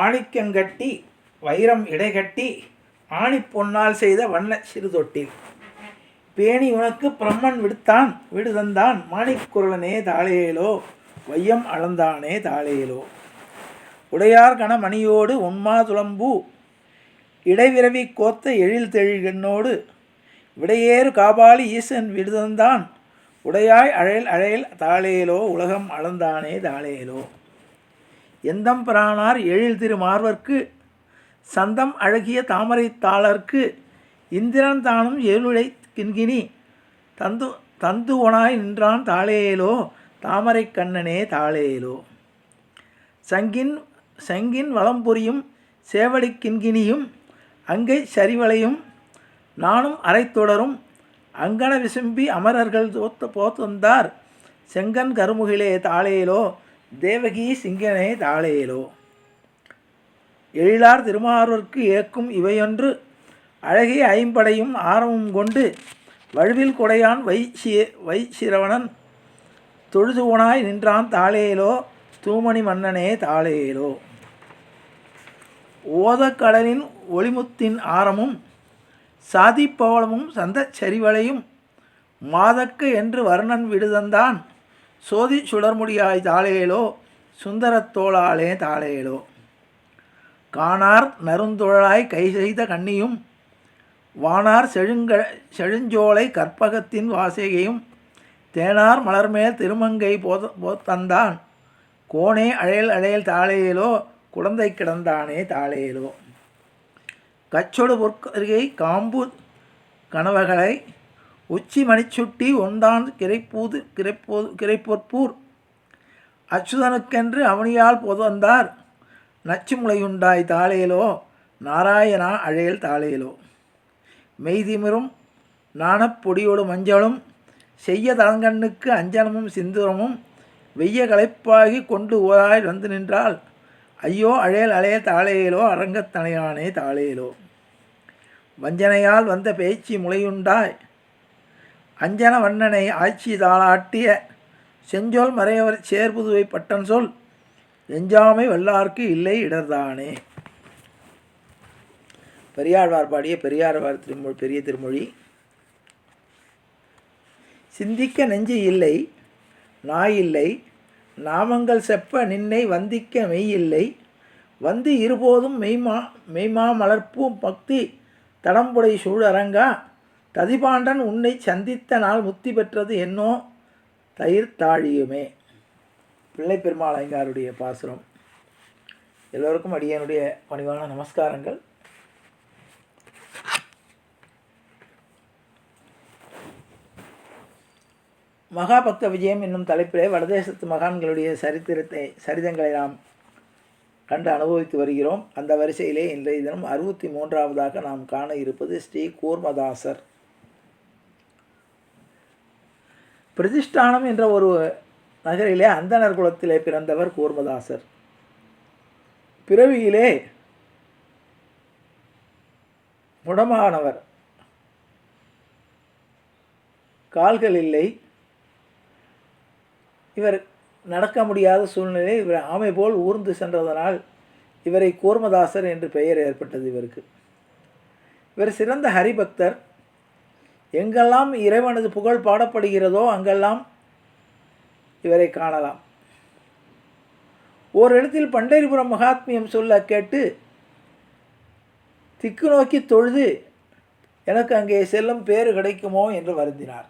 மாணிக்கங்கட்டி வைரம் இடைகட்டி ஆணி பொன்னால் செய்த வண்ண சிறு தொட்டில் பேணி உனக்கு பிரம்மன் விடுதந்தான் மாணிக்குரலனே தாளேலோ வையம் அளந்தானே தாளேலோ. உடையார் கண மணியோடு உண்மா துளம்பூ இடைவிரவி கோத்த எழில் தெழிகண்ணோடு விடையேறு காபாலி ஈசன் விடுதந்தான் உடையாய் அழையல் அழையல் தாளேலோ உலகம் அளந்தானே தாளேலோ. எந்தம் பிரானார் எழில் திரு மார்வர்க்கு சந்தம் அழகிய தாமரை தாளர்க்கு இந்திரன் தானும் ஏழுடை கிண்கிணி தந்துவனாய் நின்றான் தாளேலோ தாமரை கண்ணனே தாளேலோ. சங்கின் வளம்புரியும் சேவடி கிண்கிணியும் அங்கை சரிவளையும் நானும் அரைத்தொடரும் அங்கன விசும்பி அமரர்கள் போத்தந்தார் செங்கன் கருமுகிலே தாளேலோ தேவகி சிங்கனே தாளேலோ. எழிலார் திருமார்வர்க்கு ஏக்கும் இவையொன்று அழகிய ஐம்படையும் ஆரமும் கொண்டு வழுவில் கொடையான் வைசிரவணன் தொழுதுவனாய் நின்றான் தாளேலோ தூமணி மன்னனே தாளேலோ. ஓதக்கடலின் ஒளிமுத்தின் ஆரமும் சாதிப்பவளமும் சந்த சரிவளையும் மாதக்க என்று வர்ணன் விடுதந்தான் சோதி சுடர்முடியாய் தாளேலோ சுந்தரத்தோளாலே தாளேலோ. காணார் நறுந்துழலாய் கை செய்த கண்ணியும் வானார் செழுஞ்சோலை கற்பகத்தின் வாசகையும் தேனார் மலர்மேல் திருமங்கை போத்தந்தான் கோணே அழையல் அழையல் தாளேலோ குழந்தை கிடந்தானே தாளேலோ. கச்சொடு பொற்கருகை காம்பு கனவகளை உச்சி மணிச்சுட்டி ஒன்றான் கிரைப்பொற்பூர் அச்சுதனுக்கென்று அவனியால் பொதந்தார் நச்சுமுளையுண்டாய் தாளேலோ நாராயணா அழையல் தாளேலோ. மெய்திமிரும் நாணப்பொடியோடு மஞ்சளும் செய்ய தளங்கண்ணுக்கு அஞ்சனமும் சிந்துரமும் வெய்ய களைப்பாகி கொண்டு ஓராய் வந்து நின்றால் ஐயோ அழையல் அழையல் தாளேலோ அரங்கத்தனையானே தாளேலோ. வஞ்சனையால் வந்த பேச்சு முளையுண்டாய் அஞ்சன வண்ணனை ஆட்சி தாளாட்டிய செஞ்சொல் மறையவர் சேர்புதுவை பட்டன் சொல் எஞ்சாமை வல்லார்க்கு இல்லை இடர்தானே. பெரியாழ்வார் பாடிய பெரியாழ்வார் பெரிய திருமொழி. சிந்திக்க நெஞ்சு இல்லை நாயில்லை நாமங்கள் செப்ப நின்னை வந்திக்க மெய்யில்லை வந்து இருபோதும் மெய்மா மலர்ப்பூம் பக்தி தடம்புடை சூழரங்கா ததிபாண்டன் உன்னை சந்தித்த நாள் முத்தி பெற்றது என்னோ தயிர் தாழியுமே. பிள்ளை பெருமாள் ஐங்காருடைய பாசுரம். எல்லோருக்கும் அடியனுடைய பணிவான நமஸ்காரங்கள். மகாபக்த விஜயம் என்னும் தலைப்பிலே வடதேசத்து மகான்களுடைய சரிதங்களை நாம் கண்டு அனுபவித்து வருகிறோம். அந்த வரிசையிலே இன்றைய தினம் 63வது நாம் காண இருப்பது ஸ்ரீ கூர்மதாசர். பிரதிஷ்டானம் என்ற ஒரு நகரிலே அந்தணர் குலத்திலே பிறந்தவர் கூர்மதாசர். பிறவியிலே முடமானவர், கால்கள் இல்லை. இவர் நடக்க முடியாத சூழ்நிலை. இவர் ஆமை போல் ஊர்ந்து சென்றதனால் இவரை கூர்மதாசர் என்று பெயர் ஏற்பட்டது இவருக்கு. இவர் சிறந்த ஹரிபக்தர். எங்கெல்லாம் இறைவனது புகழ் பாடப்படுகிறதோ அங்கெல்லாம் இவரை காணலாம். ஓரிடத்தில் பண்டரிபுரம் மகாத்மியம் சொல்ல கேட்டு திக்கு நோக்கி தொழுது எனக்கு அங்கே செல்லும் பேறு கிடைக்குமோ என்று வருந்தினார்.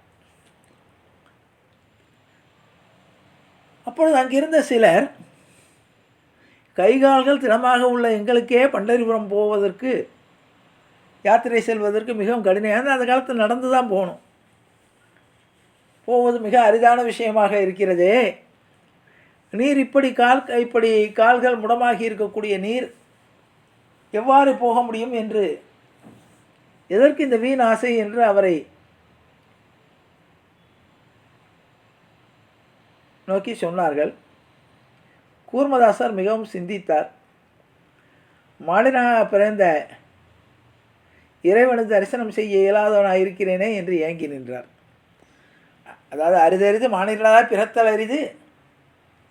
அப்பொழுது அங்கிருந்த சிலர் கைகால்கள் திடமாக உள்ள எங்களுக்கே பண்டரிபுரம் போவதற்கு யாத்திரை செல்வதற்கு மிகவும் கடினம். அந்த காலத்தில் நடந்து தான் போகணும். போவது மிக அரிதான விஷயமாக இருக்கிறதே. நீர் இப்படி கால்கள் முடமாகி இருக்கக்கூடிய நீர் எவ்வாறு போக முடியும் என்று எதற்கு இந்த வீண் ஆசை என்று அவரை நோக்கி சொன்னார்கள். கூர்மதாசர் மிகவும் சிந்தித்தார். மாளினாக பிறந்த இறைவனது தரிசனம் செய்ய இயலாதவனாக இருக்கிறேனே என்று ஏங்கி நின்றார். அதாவது அரிதறிது மாநிலனாக பிறத்தல் அரிது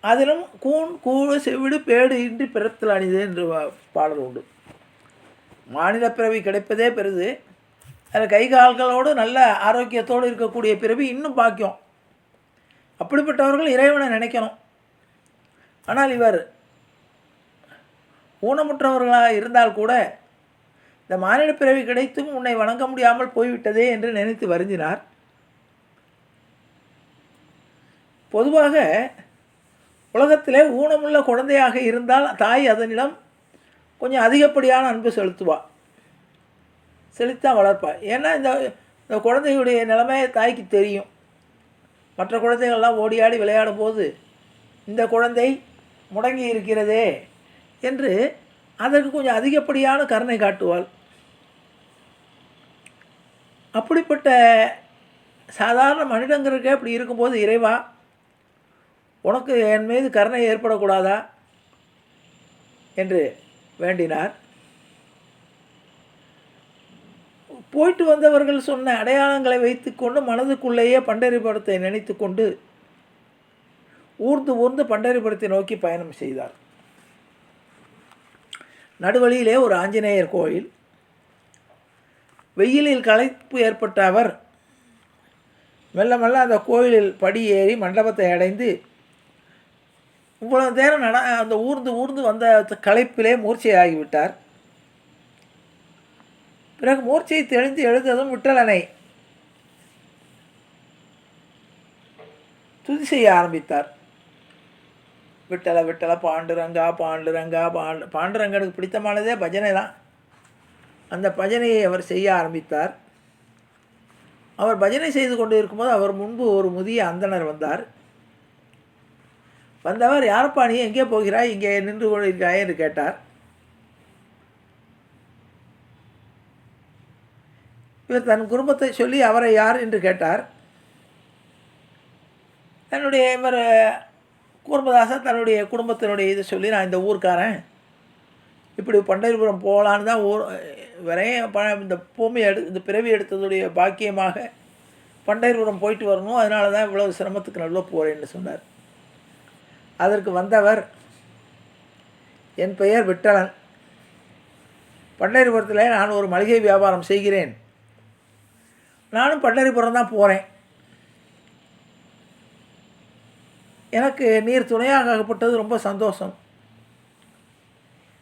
அதிலும் கூண் கூழ செவிடு பேடு இன்றி பிறத்தல் அணிது என்று பாடல் உண்டு. மாநில பிறவி கிடைப்பதே பெரிது. அதில் கை கால்களோடு நல்ல ஆரோக்கியத்தோடு இருக்கக்கூடிய பிறவி இன்னும் பாக்கியம். அப்படிப்பட்டவர்கள் இறைவனை நினைக்கணும். ஆனால் இவர் ஊனமுற்றவர்களாக இருந்தால் கூட இந்த மானிட பிறவி கிடைத்தும் உன்னை வணங்க முடியாமல் போய்விட்டதே என்று நினைத்து வருந்தினார். பொதுவாக உலகத்திலே ஊனமுள்ள குழந்தையாக இருந்தால் தாய் அதனிடம் கொஞ்சம் அதிகப்படியான அன்பு செலுத்தான் வளர்ப்பாள். ஏன்னா இந்த குழந்தையுடைய நிலைமை தாய்க்கு தெரியும். மற்ற குழந்தைகள்லாம் ஓடியாடி விளையாடும் போது இந்த குழந்தை முடங்கி இருக்கிறதே என்று அதற்கு கொஞ்சம் அதிகப்படியான கருணை காட்டுவாள். அப்படிப்பட்ட சாதாரண மனிதங்களுக்கு அப்படி இருக்கும்போது இறைவா உனக்கு என் மீது கருணை ஏற்படக்கூடாதா என்று வேண்டினார். போயிட்டு வந்தவர்கள் சொன்ன அடையாளங்களை வைத்து கொண்டு மனதுக்குள்ளேயே பண்டரிபுரத்தை நினைத்து கொண்டு ஊர்ந்து பண்டரிபுரத்தை நோக்கி பயணம் செய்தார். நடுவழியிலே ஒரு ஆஞ்சநேயர் கோயில். வெயிலில் களைப்பு ஏற்பட்ட அவர் மெல்ல மெல்ல அந்த கோயிலில் படி ஏறி மண்டபத்தை அடைந்து இவ்வளவு நேரம் அந்த ஊர்ந்து வந்த களைப்பிலே மூர்ச்சையாகிவிட்டார். பிறகு மூர்ச்சையை தெளிந்து எழுந்ததும் விட்டலனை துதி செய்ய ஆரம்பித்தார். விட்டல விட்டல பாண்டுரங்கா பாண்டுரங்கா பாண்டுரங்கனுக்கு பிடித்தமானதே பஜனை தான். அந்த பஜனையை அவர் செய்ய ஆரம்பித்தார். அவர் பஜனை செய்து கொண்டு இருக்கும்போது அவர் முன்பு ஒரு முதிய அந்தணர் வந்தார். வந்தவர், யாரப்பா நீ எங்கே போகிறாய், இங்கே நின்று கொண்டிருக்கிறாய் என்று கேட்டார். இவர் தன் குடும்பத்தை சொல்லி அவரை யார் என்று கேட்டார். தன்னுடைய இவர் கூர்மதாசன் தன்னுடைய குடும்பத்தினுடைய இதை சொல்லி, நான் இந்த ஊர்க்காரன், இப்படி பண்டரிபுரம் போகலான்னு தான் வரையும் இந்த பூமி இந்த பிறவி எடுத்ததுடைய பாக்கியமாக பண்டரிபுரம் போயிட்டு வரணும், அதனால தான் இவ்வளோ சிரமத்துக்கு நல்லா போகிறேன்னு சொன்னார். அதற்கு வந்தவர், என் பெயர் விட்டலன், பண்டரிபுரத்தில் நான் ஒரு மளிகை வியாபாரம் செய்கிறேன், நானும் பண்டரிபுரம் தான் போகிறேன், எனக்கு நீர் துணையாக ஆகப்பட்டது ரொம்ப சந்தோஷம்.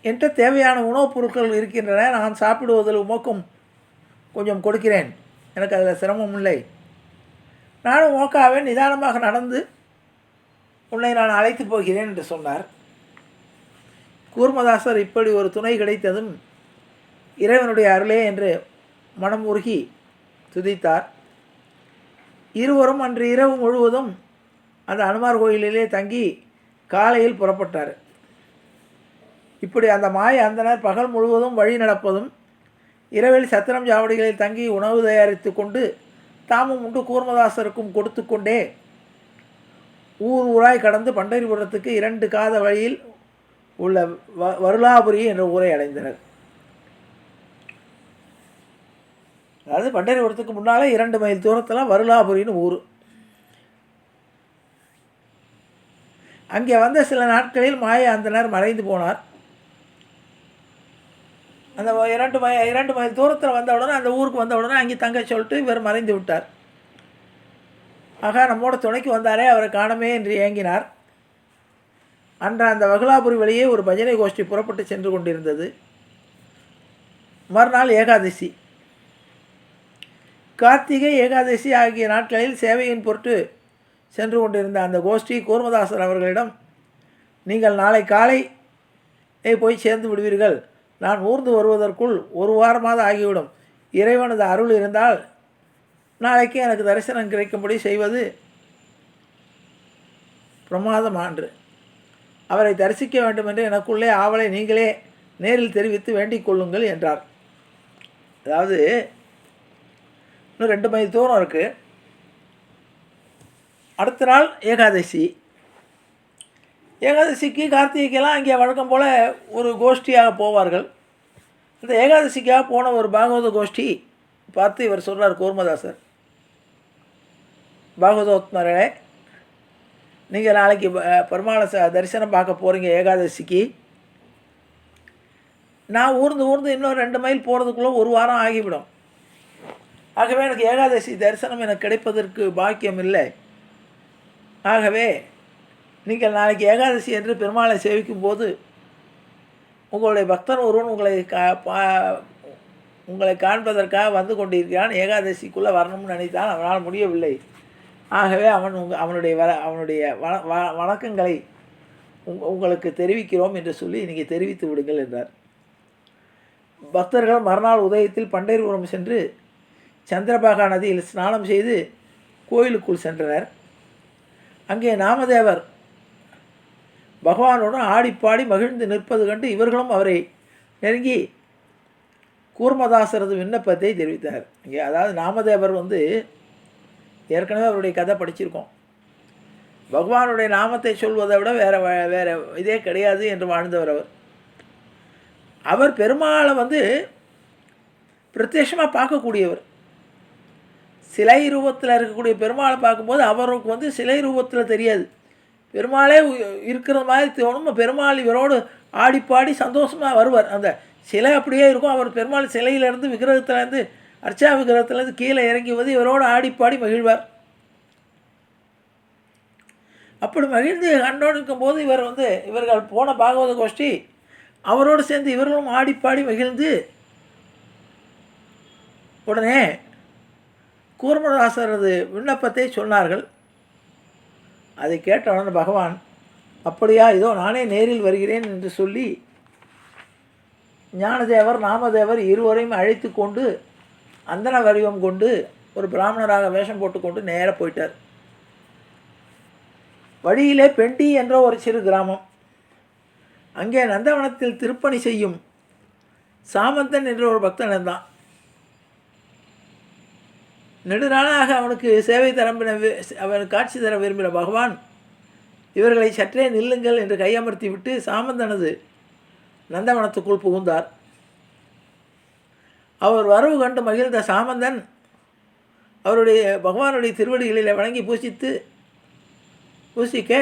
என்கிட்ட தேவையான உணவுப் பொருட்கள் இருக்கின்றன, நான் சாப்பிடுவதில் உமக்கும் கொஞ்சம் கொடுக்கிறேன், எனக்கு அதில் சிரமம் இல்லை, நானும் உமக்காகவே நிதானமாக நடந்து உன்னை நான் அழைத்து போகிறேன் என்று சொன்னார். கூர்மதாசர் இப்படி ஒரு துணை கிடைத்ததும் இறைவனுடைய அருளே என்று மனம் உருகி துதித்தார். இருவரும் அன்று இரவு முழுவதும் அந்த அனுமார் கோயிலிலே தங்கி காலையில் புறப்பட்டார். இப்படி அந்த மாய அந்தனர் பகல் முழுவதும் வழி நடப்பதும் இரவில் சத்திரம் ஜாவடிகளில் தங்கி உணவு தயாரித்து கொண்டு தாமும் உண்டு கூர்மதாசருக்கும் கொடுத்து கொண்டே ஊராய் கடந்து பண்டரிபுரத்துக்கு 2 காத வழியில் உள்ள வருளாபுரி என்ற ஊரை அடைந்தனர். அதாவது பண்டரிபுரத்துக்கு முன்னால் 2 மைல் தூரத்தில் வருளாபுரின்னு ஊர். அங்கே வந்த சில நாட்களில் மாய அந்தனர் மறைந்து போனார். அந்த 2 மைல் தூரத்தில் வந்த உடனே, அந்த ஊருக்கு வந்த உடனே அங்கே தங்க சொல்லிட்டு இவர் மறைந்து விட்டார். ஆகா, நம்மோட துணைக்கு வந்தாரே, அவரை காணமே என்று ஏங்கினார். அன்று அந்த வகுலாபுரி வழியே ஒரு பஜனை கோஷ்டி புறப்பட்டு சென்று கொண்டிருந்தது. மறுநாள் ஏகாதசி. கார்த்திகை ஏகாதசி ஆகிய நாட்களில் சேவையின் பொருட்டு சென்று கொண்டிருந்த அந்த கோஷ்டி கூர்மதாசர் அவர்களிடம், நீங்கள் நாளை காலை போய் சேர்ந்து விடுவீர்கள், நான் ஊர்ந்து வருவதற்குள் 1 வாரமாவது ஆகிவிடும், இறைவனது அருள் இருந்தால் நாளைக்கு எனக்கு தரிசனம் கிடைக்கும்படி செய்வது பிரமாதமான்று, அவரை தரிசிக்க வேண்டும் என்று எனக்குள்ளே ஆவலை நீங்களே நேரில் தெரிவித்து வேண்டிக் கொள்ளுங்கள் என்றார். அதாவது இன்னும் 2 மைல் தூரம் இருக்குது. அடுத்த நாள் ஏகாதசி. ஏகாதசிக்கு கார்த்திகைக்கெல்லாம் அங்கே வழக்கம் போல் ஒரு கோஷ்டியாக போவார்கள். இந்த ஏகாதசிக்காக போன ஒரு பாகவத கோஷ்டி பார்த்து இவர் சொல்கிறார் கூர்மதாசர், பாகவதோத்மரே, நீங்கள் நாளைக்கு பெருமாளை தரிசனம் பார்க்க போகிறீங்க ஏகாதசிக்கு. நான் ஊர்ந்து இன்னும் 2 மைல் போகிறதுக்குள்ளே 1 வாரம் ஆகிவிடும். ஆகவே எனக்கு ஏகாதசி தரிசனம் எனக்கு கிடைப்பதற்கு பாக்கியம் இல்லை. ஆகவே நீங்கள் நாளைக்கு ஏகாதசி என்று பெருமாளை சேவிக்கும் போது உங்களுடைய பக்தன் ஒருவன் உங்களை காண்பதற்காக வந்து கொண்டிருக்கிறான். ஏகாதசிக்குள்ளே வரணும்னு நினைத்தான், அவனால் முடியவில்லை. ஆகவே அவனுடைய வணக்கங்களை உங்களுக்கு தெரிவிக்கிறோம் என்று சொல்லி நீங்கள் தெரிவித்து விடுங்கள் என்றார். பக்தர்கள் மறுநாள் உதயத்தில் பண்டரிபுரம் சென்று சந்திரபாகா நதியில் ஸ்நானம் செய்து கோயிலுக்குள் சென்றனர். அங்கே நாமதேவர் பகவானுடன் ஆடிப்பாடி மகிழ்ந்து நிற்பது கண்டு இவர்களும் அவரை நெருங்கி கூர்மதாசரது விண்ணப்பத்தை தெரிவித்தார். இங்கே அதாவது நாமதேவர் ஏற்கனவே அவருடைய கதை படிச்சிருக்கோம். பகவானுடைய நாமத்தை சொல்வதை விட வேறு இதே கிடையாது என்று வாழ்ந்தவர் அவர் பெருமாளை பிரத்யட்சமாக பார்க்கக்கூடியவர். சிலை ரூபத்தில் இருக்கக்கூடிய பெருமாளை பார்க்கும்போது அவருக்கு சிலை ரூபத்தில் தெரியாது, பெருமாளே இருக்கிற மாதிரி தோணும். பெருமாள் இவரோடு ஆடிப்பாடி சந்தோஷமாக வருவார். அந்த சிலை அப்படியே இருக்கும். அவர் பெருமாள் சிலையிலேருந்து விக்கிரகத்திலேருந்து அர்ச்சா விக்கிரகத்திலேருந்து கீழே இறங்கி இவரோடு ஆடிப்பாடி மகிழ்வார். அப்படி மகிழ்ந்து கண்டோடு இருக்கும்போது இவர்கள் போன பாகவத கோஷ்டி அவரோடு சேர்ந்து இவர்களும் ஆடிப்பாடி மகிழ்ந்து உடனே கூர்மதாசரது விண்ணப்பத்தை சொன்னார்கள். அதை கேட்டவுடனே பகவான், அப்படியா, இதோ நானே நேரில் வருகிறேன் என்று சொல்லி ஞானதேவர் நாமதேவர் இருவரையும் அழைத்து கொண்டு அந்தன வடிவம் கொண்டு ஒரு பிராமணராக வேஷம் போட்டுக்கொண்டு நேராக போயிட்டார். வழியிலே பெண்டி என்ற ஒரு சிறு கிராமம். அங்கே நந்தவனத்தில் திருப்பணி செய்யும் சாமந்தன் என்ற ஒரு பக்தன் இருந்தான். நெடுநாளாக அவனுக்கு சேவை அவனுக்கு காட்சி தர விரும்பின பகவான் இவர்களை சற்றே நில்லுங்கள் என்று கையமர்த்தி விட்டு சாமந்தனது நந்தவனத்துக்குள் புகுந்தார். அவர் வரவு கண்டு மகிழ்ந்த சாமந்தன் பகவானுடைய திருவடிகளில் வணங்கி பூசிக்க,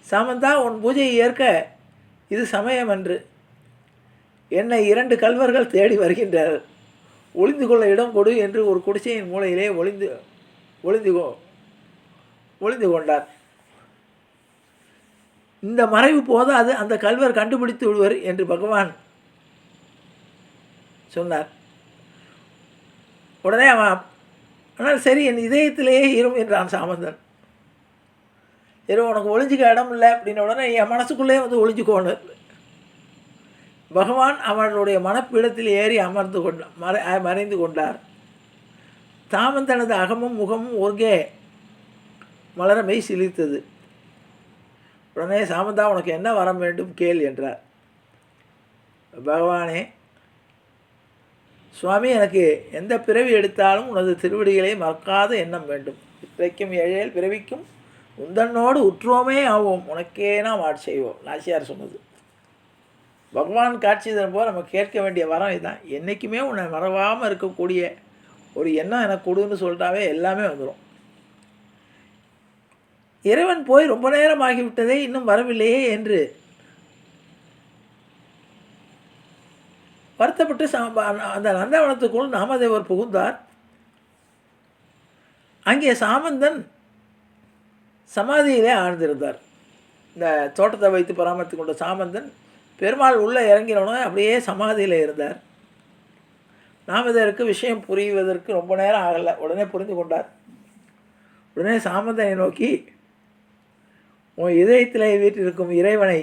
சாமந்தா, உன் பூஜையை ஏற்க இது சமயம் என்று என்னை 2 கல்வர்கள் தேடி வருகின்றனர். ஒளிந்து கொள்ள இடம் கொடு என்று ஒரு குடிசையின் மூலையிலே ஒளிந்து கொண்டார். இந்த மறைவு போதாது, அந்த கல்வர் கண்டுபிடித்து விடுவர் என்று பகவான் சொன்னார். உடனே ஆனால் சரி, என் இதயத்திலேயே இரும் என்றான் சாமந்தன். சரி, உனக்கு ஒளிஞ்சிக்க இடம் இல்லை அப்படின்ன உடனே என் மனசுக்குள்ளே ஒளிஞ்சுக்கோன்னு பகவான் அவனுடைய மனப்பீடத்தில் ஏறி மறைந்து கொண்டார். சாமந்தனது அகமும் முகமும் ஒருங்கே மலர மெய் சிலிர்த்தது. உடனே சாமந்தா, உனக்கு என்ன வரம் வேண்டும் கேள் என்றார். பகவானே, சுவாமி, எனக்கு எந்த பிறவி எடுத்தாலும் உனது திருவடிகளை மறக்காத எண்ணம் வேண்டும். இற்றைக்கும் ஏழேல் பிறவிக்கும் உந்தன்னோடு உற்றோமே ஆவோம், உனக்கே நாம் செய்வோம். நாச்சியார் சொன்னது. பகவான் காட்சி தரும்போது நம்ம கேட்க வேண்டிய வரம் இதுதான். என்றைக்குமே உன்னை மறவாமல் இருக்கக்கூடிய ஒரு எண்ணம் எனக்கு கொடுன்னு சொல்லிட்டாவே எல்லாமே வந்துடும். இறைவன் போய் ரொம்ப நேரம் ஆகிவிட்டதே, இன்னும் வரவில்லையே என்று வருத்தப்பட்டு அந்த நந்தவனத்துக்குள் நாமதேவர் புகுந்தார். அங்கே சாமந்தன் சமாதியிலே ஆழ்ந்திருந்தார். இந்த தோட்டத்தை வைத்து பராமரித்து கொண்ட சாமந்தன் பெருமாள் உள்ளே இறங்கினவுடனே அப்படியே சமாதியில் இருந்தார். நாமதேவருக்கு விஷயம் புரிவதற்கு ரொம்ப நேரம் ஆகலை. உடனே புரிந்து கொண்டார். உடனே சாமந்தனை நோக்கி, உன் இதயத்திலே வீட்டிருக்கும் இறைவனை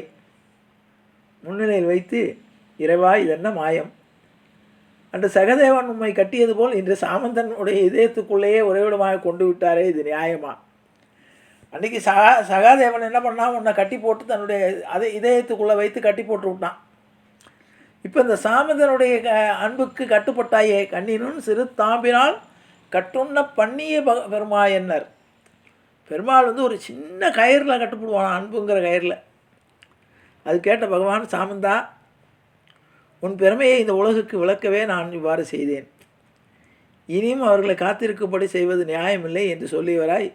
முன்னிலையில் வைத்து, இறைவா, இதென்ன மாயம்? அன்று சகதேவன் உம்மை கட்டியது போல் இன்று சாமந்தனுடைய இதயத்துக்குள்ளேயே உறைவிடமாக கொண்டு விட்டாரே, இது நியாயமா? அன்றைக்கி சகாதேவன் என்ன பண்ணான், உன்னை கட்டி போட்டு தன்னுடைய இதயத்துக்குள்ளே வைத்து கட்டி போட்டு விட்டான். இப்போ இந்த சாமந்தனுடைய அன்புக்கு கட்டுப்பட்டாயே, கண்ணினும் சிறு தாம்பினால் கட்டுண்ண பண்ணிய பெருமாயன்னர். பெருமாள் ஒரு சின்ன கயிறில் கட்டுப்படுவான், அன்புங்கிற கயிறில். அது கேட்ட பகவான், சாமந்தா, உன் பெருமையை இந்த உலகுக்கு விளக்கவே நான் இவ்வாறு செய்தேன். இனியும் அவர்களை காத்திருக்கும்படி செய்வது நியாயமில்லை என்று சொல்லியவராய்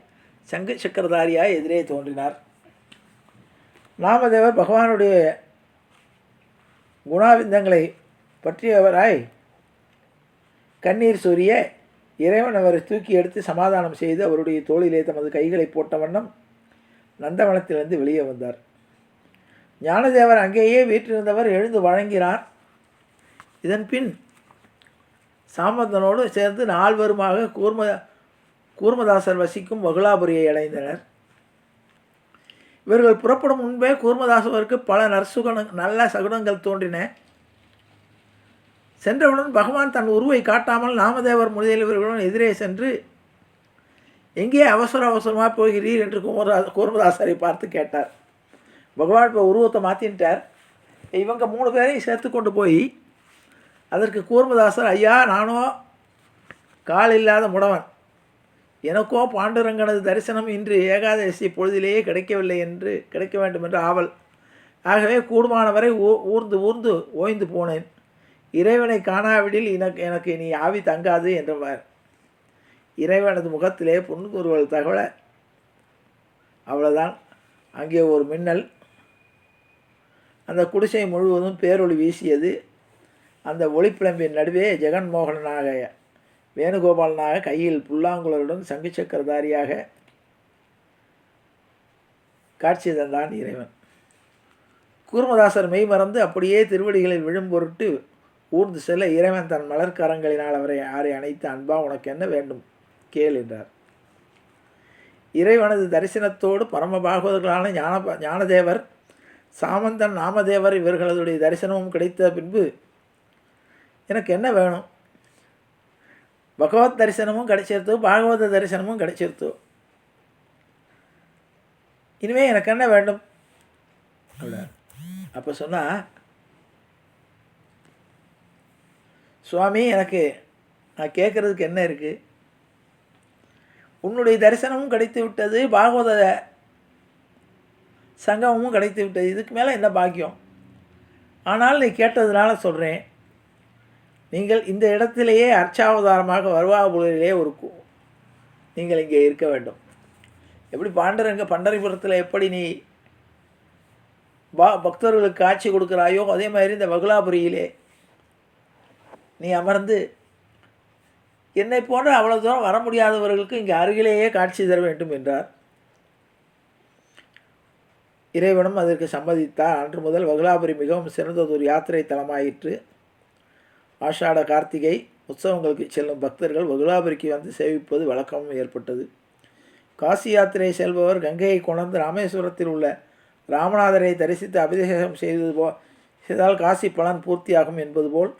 சங்கு சக்கரதாரியாய் எதிரே தோன்றினார். நாமதேவர் பகவானுடைய குணாவிந்தங்களை பற்றியவராய் கண்ணீர் சொரிய இறைவன் அவரை தூக்கி எடுத்து சமாதானம் செய்து அவருடைய தோளிலே தமது கைகளை போட்ட வண்ணம் நந்தவனத்திலிருந்து வெளியே வந்தார். ஞானதேவர் அங்கேயே வீற்றிருந்தவர் எழுந்து வழங்கினார். இதன் பின் சாமந்தனோடு சேர்ந்து நால்வருமாக கூர்மதாசர் வசிக்கும் வகுலாபுரியை அடைந்தனர். இவர்கள் புறப்படும் முன்பே கூர்மதாசருக்கு பல நல்ல சகுனங்கள் தோன்றின. சென்றவுடன் பகவான் தன் உருவை காட்டாமல் நாமதேவர் முதலியவர்களுடன் எதிரே சென்று, எங்கே அவசரமாக போகிறீர் என்று கூர்மதாசரை பார்த்து கேட்டார். பகவான் இப்போ உருவத்தை மாற்றின்ட்டார். இவங்க 3 பேரையும் சேர்த்து கொண்டு போய் அதற்கு கூர்மதாசர், ஐயா, நானோ கால் இல்லாத முடவன், எனக்கோ பாண்டுரங்கனது தரிசனம் இன்று ஏகாதசி பொழுதிலேயே கிடைக்க வேண்டும் என்று ஆவல். ஆகவே கூடுமானவரை ஊர்ந்து ஓய்ந்து போனேன். இறைவனை காணாவிடில் எனக்கு இனி ஆவி தங்காது என்றவர். இறைவனது முகத்திலே புன்குருவல் தகவல. அவ்வளோதான். அங்கே ஒரு மின்னல். அந்த குடிசை முழுவதும் பேரொளி வீசியது. அந்த ஒளிப்பிளம்பின் நடுவே ஜெகன்மோகனாக வேணுகோபாலனாக கையில் புல்லாங்குழலுடன் சங்கு சக்கரதாரியாக காட்சி தந்தான் இறைவன். கூர்மதாசர் மெய் மறந்து அப்படியே திருவடிகளில் விழும் பொருட்டு ஊர்ந்து செல்ல இறைவன் தன் மலர்கரங்களினால் அவரை அணைத்து, அன்பா, உனக்கு என்ன வேண்டும் கேள் என்றார். இறைவனது தரிசனத்தோடு பரம பாகவதர்களான ஞானதேவர், சாமந்தன், நாமதேவர் இவர்களுடைய தரிசனமும் கிடைத்த பின்பு எனக்கு என்ன வேணும்? பகவத் தரிசனமும் கிடைச்சிருத்தோ, பாகவத தரிசனமும் கிடைச்சிருத்தோ, இனிமே எனக்கு என்ன வேண்டும்? அப்போ சொன்னால், சுவாமி, நான் கேட்குறதுக்கு என்ன இருக்குது? உன்னுடைய தரிசனமும் கிடைத்து விட்டது, பாகவத சங்கமமும் கிடைத்து விட்டது. இதுக்கு மேலே என்ன பாக்கியம்? ஆனால் நீ கேட்டதுனால சொல்கிறேன். நீங்கள் இந்த இடத்திலேயே அர்ச்சாவதாரமாக வருவாபுரியிலே நீங்கள் இங்கே இருக்க வேண்டும். எப்படி பண்டரிபுரத்தில் எப்படி நீ பக்தர்களுக்கு காட்சி கொடுக்குறாயோ, அதே மாதிரி இந்த வகுலாபுரியிலே நீ அமர்ந்து என்னை போன்ற அவ்வளோ தூரம் வர முடியாதவர்களுக்கு இங்கே அருகிலேயே காட்சி தர வேண்டும் என்றார். இறைவனும் அதற்கு சம்மதித்தார். அன்று முதல் வகுலாபுரி மிகவும் சிறந்ததொரு யாத்திரை தலமாயிற்று. ஆஷாட கார்த்திகை உற்சவங்களுக்கு செல்லும் பக்தர்கள் வகுலாபுரிக்கு வந்து சேவிப்பது வழக்கமும் ஏற்பட்டது. காசி யாத்திரை செல்பவர் கங்கையை கொணர்ந்து ராமேஸ்வரத்தில் உள்ள ராமநாதரை தரிசித்து அபிஷேகம் செய்தால் காசி பலன் பூர்த்தியாகும் என்பது போல்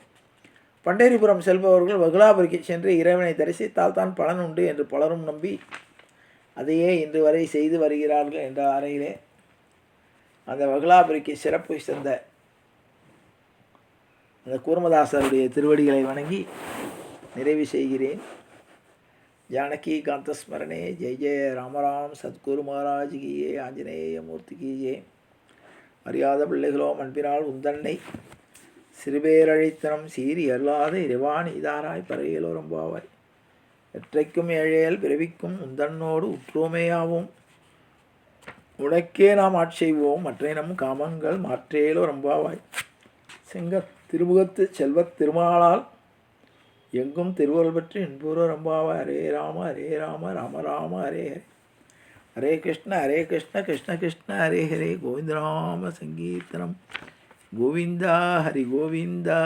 பண்டரிபுரம் செல்பவர்கள் வகுலாபுரிக்கு சென்று இறைவனை தரிசித்தால் தான் பலன் உண்டு என்று பலரும் நம்பி அதையே இன்று வரை செய்து வருகிறார்கள் என்ற அறையிலே அந்த வகுலாபுரிக்கு சிறப்பு சேர்ந்த அந்த கூர்மதாசருடைய திருவடிகளை வணங்கி நிறைவு செய்கிறேன். ஜானகி காந்தஸ்மரணே ஜெய ஜெய ராமராம் சத்குரு மகாராஜ் கீயே, ஆஞ்சநேய மூர்த்தி கீயே. அறியாத பிள்ளைகளோ அன்பினால் உந்தன்னை சிறுபேரழித்தனம் சீறி அருளாத இறைவான் இதாராய் பறையிலோ ரொம்பாவாய். எற்றைக்கும் ஏழையல் பிறவிக்கும் உந்தன்னோடு உற்றோமேயாவோம். உனக்கே நாம் ஆட்செய்வோம் மற்ற நம் காமங்கள் மாற்றேலோ ரொம்பாவாய். செங்கர் திருமுகத்து செல்வத் திருமாலால் எங்கும் திருவருள் பற்றி என்பூரோ ரொம்பாவாய். ஹரே ராம ராம ராம ஹரே ஹரே. ஹரே கிருஷ்ண கிருஷ்ண கிருஷ்ண ஹரே ஹரே. கோவிந்தராம சங்கீர்த்தனம். கோவிந்தா ஹரி கோவிந்தா.